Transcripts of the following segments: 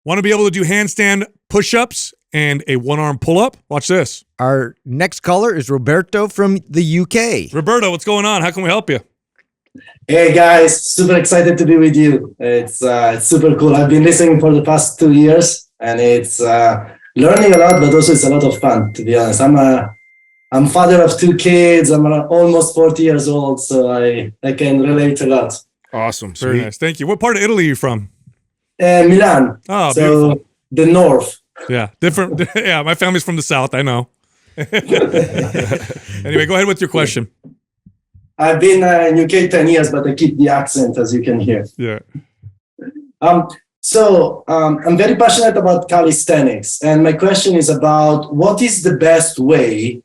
Want to be able to do handstand push-ups and a one-arm pull-up? Watch this. Our next caller is Roberto from the UK. Roberto, what's going on? How can we help you? Hey guys, super excited to be with you. It's super cool. I've been listening for the past 2 years, and it's learning a lot, but also it's a lot of fun. To be honest, I'm father of 2 kids. I'm almost 40 years old, so I can relate a lot. Awesome, very nice. Thank you. What part of Italy are you from? Milan. Oh, so beautiful. The north. Yeah, different. Yeah, my family's from the south. I know. Anyway, go ahead with your question. I've been in UK 10 years, but I keep the accent, as you can hear. Yeah. So I'm very passionate about calisthenics, and my question is about what is the best way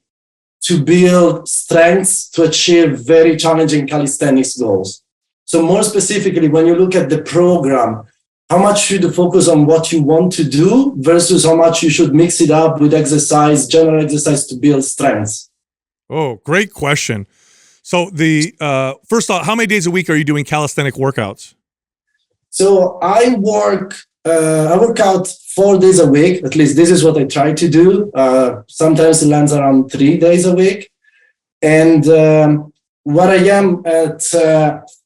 to build strengths to achieve very challenging calisthenics goals. So more specifically, when you look at the program, how much should you focus on what you want to do versus how much you should mix it up with exercise, general exercise to build strengths? Oh, great question. So first off, how many days a week are you doing calisthenic workouts? So I work out 4 days a week. At least this is what I try to do. Sometimes it lands around 3 days a week. And what I am at,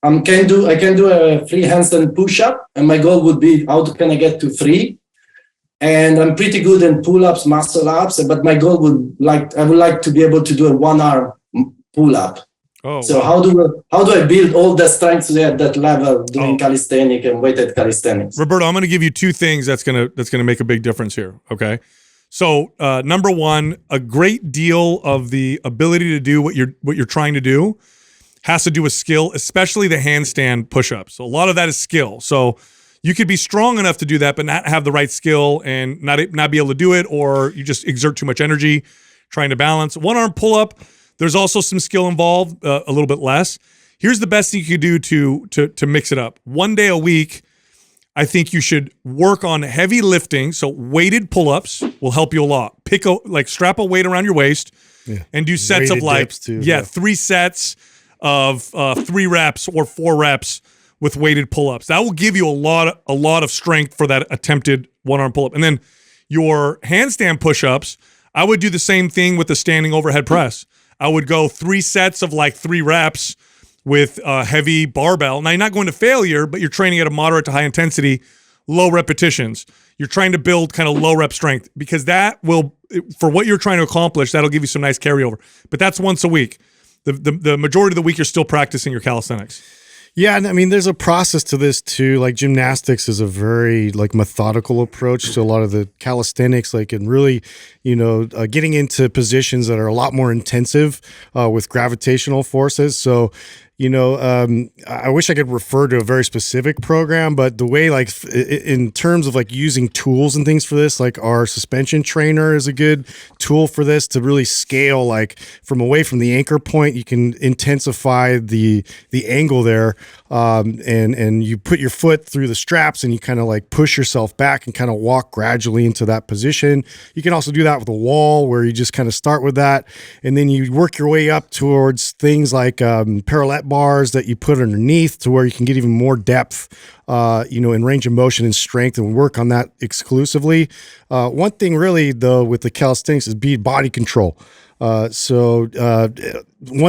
I can do a free handstand push-up, and my goal would be how can I get to 3? And I'm pretty good in pull-ups, muscle-ups, but my goal I would like to be able to do a one-arm pull-up. Oh, so wow. how do I build all the strengths at that level doing calisthenics and weighted calisthenics? Roberto, I'm going to give you 2 things that's going to make a big difference here. Okay. So number one, a great deal of the ability to do what you're trying to do has to do with skill, especially the handstand push-ups. So a lot of that is skill. So you could be strong enough to do that, but not have the right skill and not be able to do it, or you just exert too much energy trying to balance. One-arm pull-up, there's also some skill involved, a little bit less. Here's the best thing you could do to mix it up. 1 day a week, I think you should work on heavy lifting. So weighted pull-ups will help you a lot. Strap a weight around your waist and do sets Weighted of dips too, 3 sets of 3 reps or 4 reps with weighted pull-ups. That will give you a lot of strength for that attempted one-arm pull-up. And then your handstand push-ups, I would do the same thing with the standing overhead press. I would go 3 sets of 3 reps with a heavy barbell. Now, you're not going to failure, but you're training at a moderate to high intensity, low repetitions. You're trying to build kind of low rep strength, because that will, for what you're trying to accomplish, that'll give you some nice carryover. But that's once a week. The majority of the week, you're still practicing your calisthenics. Yeah, and I mean, there's a process to this too. Like gymnastics is a very methodical approach to a lot of the calisthenics, and really, getting into positions that are a lot more intensive with gravitational forces. So, I wish I could refer to a very specific program, but the way, in terms of using tools and things for this, our suspension trainer is a good tool for this to really scale, from away from the anchor point, you can intensify the angle there. And you put your foot through the straps and you kind of push yourself back and kind of walk gradually into that position. You can also do that with a wall, where you just kind of start with that, and then you work your way up towards things like parallel bars that you put underneath, to where you can get even more depth, in range of motion and strength, and work on that exclusively. One thing really, though, with the calisthenics is body control. One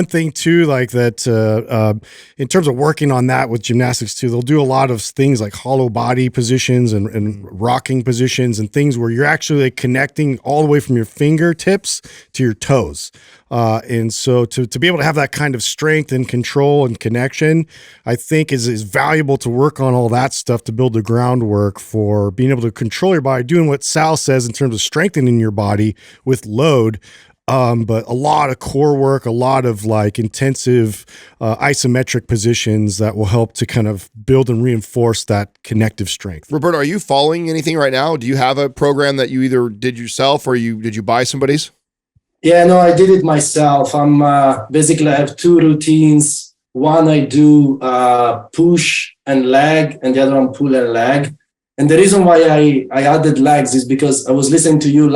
thing too, in terms of working on that with gymnastics too, they'll do a lot of things like hollow body positions and rocking positions and things where you're actually connecting all the way from your fingertips to your toes. And so to be able to have that kind of strength and control and connection, I think is valuable to work on all that stuff to build the groundwork for being able to control your body, doing what Sal says in terms of strengthening your body with load. But a lot of core work, a lot of intensive isometric positions that will help to kind of build and reinforce that connective strength. Roberto, are you following anything right now? Do you have a program that you either did yourself or did you buy somebody's? Yeah, no, I did it myself. I have 2 routines. One, I do push and leg, and the other one pull and leg. And the reason why I added legs is because I was listening to you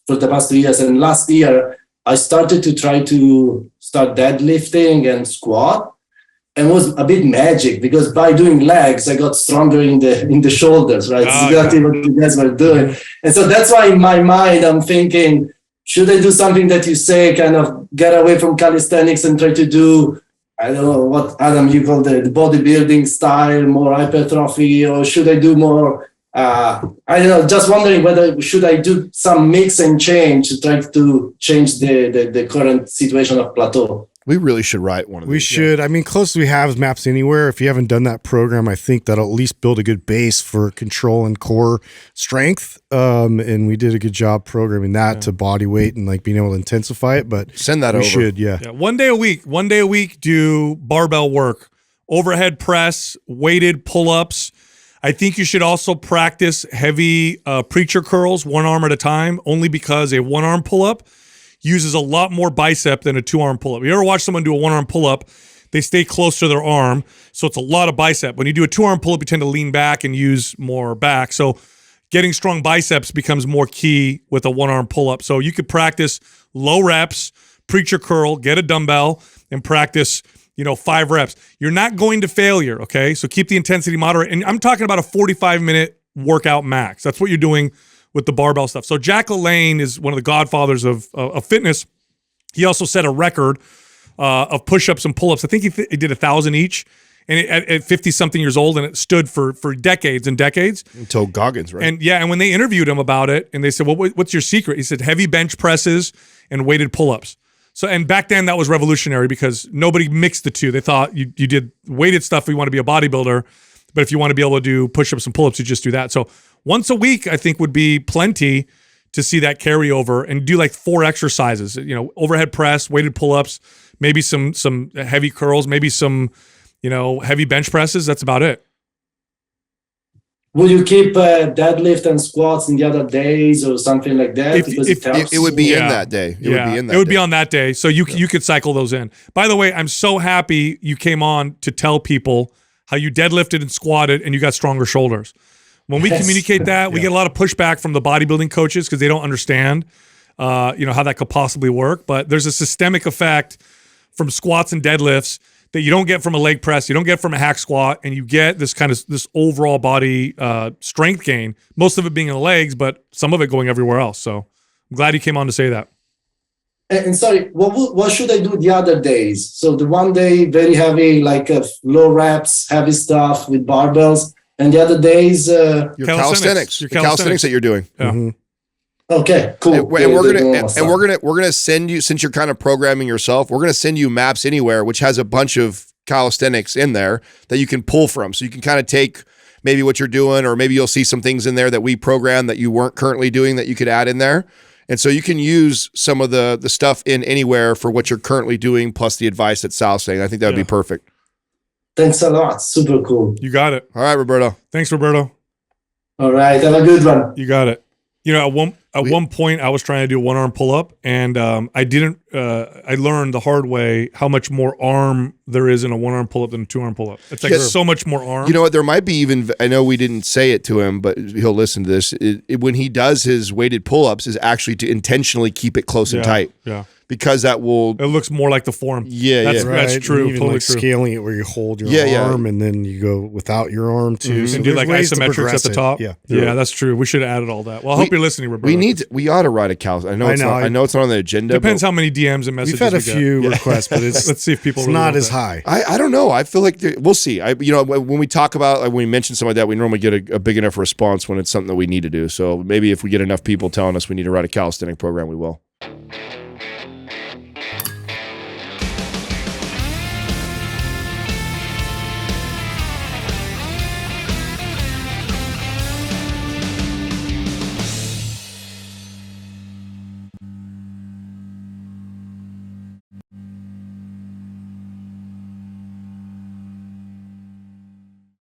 for the past 2 years, and last year I started to try to start deadlifting and squat. and it was a bit magic because by doing legs, I got stronger in the shoulders, right? It's exactly what you guys were doing. And so that's why in my mind, I'm thinking, should I do something that you say, kind of get away from calisthenics and try to do, I don't know what, Adam, you call the bodybuilding style, more hypertrophy, or should I do more, I don't know, just wondering whether should I do some mix and change to try to change the current situation of plateau. We really should write one of these. We should. I mean, closest we have is Maps Anywhere. If you haven't done that program, I think that'll at least build a good base for control and core strength. And we did a good job programming that to body weight and like being able to intensify it. But send that we over. should, yeah. 1 day a week. 1 day a week, do barbell work, overhead press, weighted pull-ups. I think you should also practice heavy preacher curls, one arm at a time, only because a one-arm pull-up uses a lot more bicep than a two-arm pull-up. You ever watch someone do a one-arm pull-up? They stay close to their arm, so it's a lot of bicep. When you do a two-arm pull-up, you tend to lean back and use more back. So getting strong biceps becomes more key with a one-arm pull-up. So you could practice low reps, preacher curl, get a dumbbell, and practice 5 reps. You're not going to failure, okay? So keep the intensity moderate. And I'm talking about a 45-minute workout max. That's what you're doing with the barbell stuff. So Jack LaLanne is one of the godfathers of fitness. He also set a record of push-ups and pull-ups. I think he did 1,000 each, and at 50-something years old, and it stood for decades and decades. Until Goggins, right? And when they interviewed him about it, and they said, well, what's your secret? He said, heavy bench presses and weighted pull-ups. So, and back then that was revolutionary because nobody mixed the two. They thought you did weighted stuff if you want to be a bodybuilder, but if you want to be able to do push-ups and pull-ups, you just do that. So once a week, I think, would be plenty to see that carryover, and do like 4 exercises, overhead press, weighted pull-ups, maybe some heavy curls, maybe some, heavy bench presses. That's about it. Will you keep deadlift and squats in the other days or something like that? It would be in that day. It would be on that day. So you could cycle those in. By the way, I'm so happy you came on to tell people how you deadlifted and squatted and you got stronger shoulders. When we communicate that, we get a lot of pushback from the bodybuilding coaches because they don't understand, how that could possibly work. But there's a systemic effect from squats and deadlifts that you don't get from a leg press, you don't get from a hack squat, and you get this overall body strength gain. Most of it being in the legs, but some of it going everywhere else. So I'm glad you came on to say that. And sorry, what should I do the other days? So the one day very heavy, like low reps, heavy stuff with barbells. And the other days, your calisthenics. Your calisthenics that you're doing. Yeah. Mm-hmm. Okay, cool. And we're gonna send you, since you're kind of programming yourself, we're gonna send you Maps Anywhere, which has a bunch of calisthenics in there that you can pull from. So you can kind of take maybe what you're doing, or maybe you'll see some things in there that we programmed that you weren't currently doing that you could add in there. And so you can use some of the stuff in Anywhere for what you're currently doing, plus the advice that Sal's saying. I think that would be perfect. Thanks a lot. Super cool. You got it. All right, Roberto. Thanks, Roberto. All right. Have a good one. You got it. At one point, I was trying to do a one-arm pull-up, and I didn't. I learned the hard way how much more arm there is in a one-arm pull-up than a two-arm pull-up. It's like so much more arm. You know what? There might be even. I know we didn't say it to him, but he'll listen to this. When he does his weighted pull-ups, is actually to intentionally keep it close and tight. Yeah. Because that will. It looks more like the form. Yeah, that's true. Even totally like true. scaling it where you hold your arm and then you go without your arm too. So and do like isometrics at the top. Yeah, that's true. We should have added all that. Well, I hope you're listening, Roberto. We ought to write a cal. I know it's not on the agenda. Depends how many DMs and messages we've had a few requests, but let's see if people. It's really not as high. I don't know. I feel like we'll see. When we talk about when we mention something like that, we normally get a big enough response when it's something that we need to do. So maybe if we get enough people telling us we need to write a calisthenic program, we will.